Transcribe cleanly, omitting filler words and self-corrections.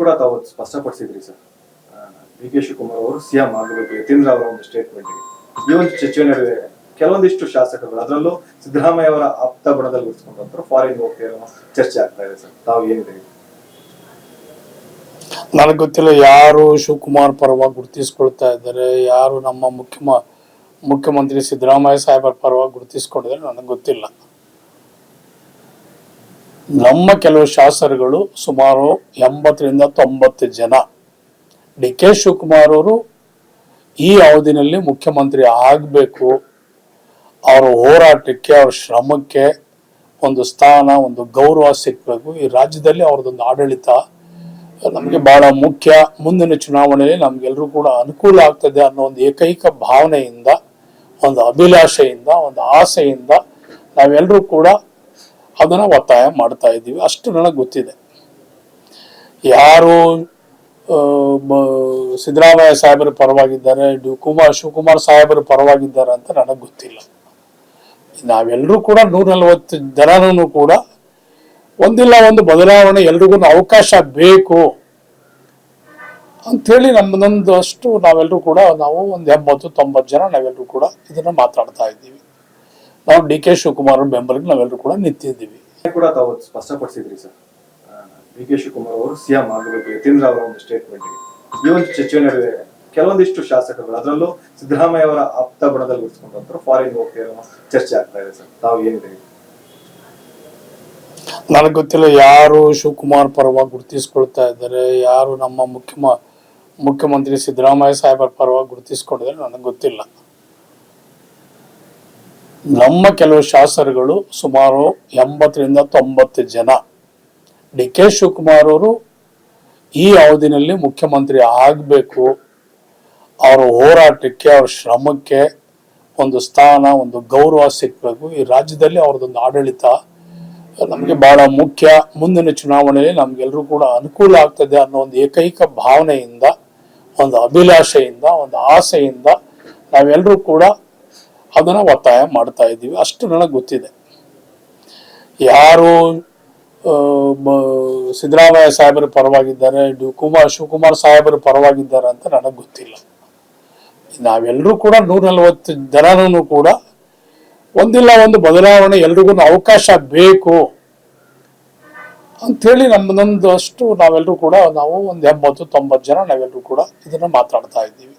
ಕೂಡ ತಾವು ಸ್ಪಷ್ಟಪಡಿಸಿದ್ರಿ sir. D K Shivakumar ಅವರು ಸಿಎಂ ಆಗಬೇಕು, ಯತೀಂದ್ರ ಅವರ ಒಂದು ಸ್ಟೇಟ್ಮೆಂಟ್ ಈ ಒಂದು ಚರ್ಚೆ ನಡುವೆ ಕೆಲವೊಂದಿಷ್ಟು ಶಾಸಕರು, ಅದರಲ್ಲೂ ಸಿದ್ದರಾಮಯ್ಯ ಅವರ ಆಪ್ತ ಬಣದಲ್ಲಿ ಗುರುತಿಸಿಕೊಂಡಂತರು ಫಾರಿನ್ ಹೋಗ್ತಿರೋ ಚರ್ಚೆ ಆಗ್ತಾ ಇದೆ ಸರ್. ತಾವು ಏನಿದೆ? ನನಗೆ ಗೊತ್ತಿಲ್ಲ ಯಾರು ಶಿವಕುಮಾರ್ ಪರವಾಗಿ ಗುರುತಿಸ್ಕೊಳ್ತಾ ಇದ್ದಾರೆ, ಯಾರು ನಮ್ಮ ಮುಖ್ಯಮಂತ್ರಿ ಸಿದ್ದರಾಮಯ್ಯ ಸಾಹೇಬರ ಪರವಾಗಿ ಗುರುತಿಸ್ಕೊಂಡಿದ್ದಾರೆ ನನಗೆ ಗೊತ್ತಿಲ್ಲ. ನಮ್ಮ ಕೆಲವು ಶಾಸಕರುಗಳು ಸುಮಾರು 80ರಿಂದ 90 ಜನ ಡಿ ಕೆ ಶಿವಕುಮಾರ್ ಅವರು ಈ ಅವಧಿನಲ್ಲಿ ಮುಖ್ಯಮಂತ್ರಿ ಆಗಬೇಕು, ಅವರ ಹೋರಾಟಕ್ಕೆ, ಅವ್ರ ಶ್ರಮಕ್ಕೆ ಒಂದು ಸ್ಥಾನ, ಒಂದು ಗೌರವ ಸಿಕ್ಕಬೇಕು, ಈ ರಾಜ್ಯದಲ್ಲಿ ಅವ್ರದ್ದೊಂದು ಆಡಳಿತ ನಮಗೆ ಬಹಳ ಮುಖ್ಯ, ಮುಂದಿನ ಚುನಾವಣೆಯಲ್ಲಿ ನಮ್ಗೆಲ್ರೂ ಕೂಡ ಅನುಕೂಲ ಆಗ್ತದೆ ಅನ್ನೋ ಒಂದು ಏಕೈಕ ಭಾವನೆಯಿಂದ, ಒಂದು ಅಭಿಲಾಷೆಯಿಂದ, ಒಂದು ಆಸೆಯಿಂದ ನಾವೆಲ್ಲರೂ ಕೂಡ ಅದನ್ನ ಒತ್ತಾಯ ಮಾಡ್ತಾ ಇದ್ದೀವಿ. ಅಷ್ಟು ನನಗೆ ಗೊತ್ತಿದೆ. ಯಾರು ಸಿದ್ದರಾಮಯ್ಯ ಸಾಹೇಬರ ಪರವಾಗಿದ್ದಾರೆ, ಶಿವಕುಮಾರ್ ಸಾಹೇಬರ ಪರವಾಗಿದ್ದಾರೆ ಅಂತ ನನಗೆ ಗೊತ್ತಿಲ್ಲ. ನಾವೆಲ್ಲರೂ ಕೂಡ 140 ಜನನೂ ಕೂಡ ಒಂದಿಲ್ಲ ಒಂದು ಬದಲಾವಣೆ, ಎಲ್ರಿಗೂ ಅವಕಾಶ ಬೇಕು ಅಂಥೇಳಿ ನಮ್ಮದೊಂದು ಅಷ್ಟು ನಾವೆಲ್ಲರೂ ಕೂಡ ನಾವು ಒಂದು 80-90 ಜನ ನಾವೆಲ್ಲರೂ ಕೂಡ ಇದನ್ನ ಮಾತಾಡ್ತಾ ಇದ್ದೀವಿ. ನಾವು ಡಿ ಕೆ ಶಿವಕುಮಾರ್ ಬೆಂಬಲಕ್ಕೆ ನಾವೆಲ್ಲರೂ ಕೂಡ ನಿಂತಿದ್ದೀವಿ. ಕೂಡ ತಾವು ಸ್ಪಷ್ಟಪಡಿಸಿದ್ರಿ ಸರ್. ಡಿ ಕೆ ಶಿವಕುಮಾರ್ ಅವರು ಸಿಎಂ ಆಗಬೇಕು, ಯತೀಂದ್ರ ಅವರ ಒಂದು ಸ್ಟೇಟ್ಮೆಂಟ್ ಈ ಒಂದು ಚರ್ಚೆ ನಡುವೆ ಕೆಲವೊಂದಿಷ್ಟು ಶಾಸಕರು, ಅದರಲ್ಲೂ ಸಿದ್ದರಾಮಯ್ಯ ಅವರ ಆಪ್ತ ಬಣದಲ್ಲಿ ಗುರುತಿಸಿಕೊಂಡಂತರು ಫಾರಿನ್ ಹೋಗ್ತಿರೋ ಚರ್ಚೆ ಆಗ್ತಾ ಇದೆ ಸರ್. ತಾವು ಏನಿದೆ? ನನಗೆ ಗೊತ್ತಿಲ್ಲ ಯಾರು ಶಿವಕುಮಾರ್ ಪರವಾಗಿ ಗುರುತಿಸ್ಕೊಳ್ತಾ ಇದ್ದಾರೆ, ಯಾರು ನಮ್ಮ ಮುಖ್ಯಮಂತ್ರಿ ಸಿದ್ದರಾಮಯ್ಯ ಸಾಹೇಬರ ಪರವಾಗಿ ಗುರುತಿಸ್ಕೊಂಡಿದ್ದಾರೆ ನನಗೆ ಗೊತ್ತಿಲ್ಲ. ನಮ್ಮ ಕೆಲವು ಶಾಸಕರುಗಳು ಸುಮಾರು 80ರಿಂದ 90 ಜನ ಡಿ ಕೆ ಶಿವಕುಮಾರ್ ಅವರು ಈ ಅವಧಿನಲ್ಲಿ ಮುಖ್ಯಮಂತ್ರಿ ಆಗಬೇಕು, ಅವರ ಹೋರಾಟಕ್ಕೆ, ಅವ್ರ ಶ್ರಮಕ್ಕೆ ಒಂದು ಸ್ಥಾನ, ಒಂದು ಗೌರವ ಸಿಕ್ಕಬೇಕು, ಈ ರಾಜ್ಯದಲ್ಲಿ ಅವ್ರದ್ದೊಂದು ಆಡಳಿತ ನಮಗೆ ಬಹಳ ಮುಖ್ಯ, ಮುಂದಿನ ಚುನಾವಣೆಯಲ್ಲಿ ನಮ್ಗೆಲ್ರೂ ಕೂಡ ಅನುಕೂಲ ಆಗ್ತದೆ ಅನ್ನೋ ಒಂದು ಏಕೈಕ ಭಾವನೆಯಿಂದ, ಒಂದು ಅಭಿಲಾಷೆಯಿಂದ, ಒಂದು ಆಸೆಯಿಂದ ನಾವೆಲ್ಲರೂ ಕೂಡ ಅದನ್ನ ಒತ್ತಾಯ ಮಾಡ್ತಾ ಇದ್ದೀವಿ. ಅಷ್ಟು ನನಗೆ ಗೊತ್ತಿದೆ. ಯಾರು ಸಿದ್ದರಾಮಯ್ಯ ಸಾಹೇಬರ ಪರವಾಗಿದ್ದಾರೆ, ಶಿವಕುಮಾರ್ ಸಾಹೇಬರ ಪರವಾಗಿದ್ದಾರೆ ಅಂತ ನನಗೆ ಗೊತ್ತಿಲ್ಲ. ನಾವೆಲ್ಲರೂ ಕೂಡ 140 ಜನನೂ ಕೂಡ ಒಂದಿಲ್ಲ ಒಂದು ಬದಲಾವಣೆ, ಎಲ್ರಿಗೂ ಅವಕಾಶ ಬೇಕು ಅಂಥೇಳಿ ನಮ್ಮದೊಂದು ಅಷ್ಟು ನಾವೆಲ್ಲರೂ ಕೂಡ ನಾವು ಒಂದು 80-90 ಜನ ನಾವೆಲ್ಲರೂ ಕೂಡ ಇದನ್ನ ಮಾತಾಡ್ತಾ ಇದ್ದೀವಿ.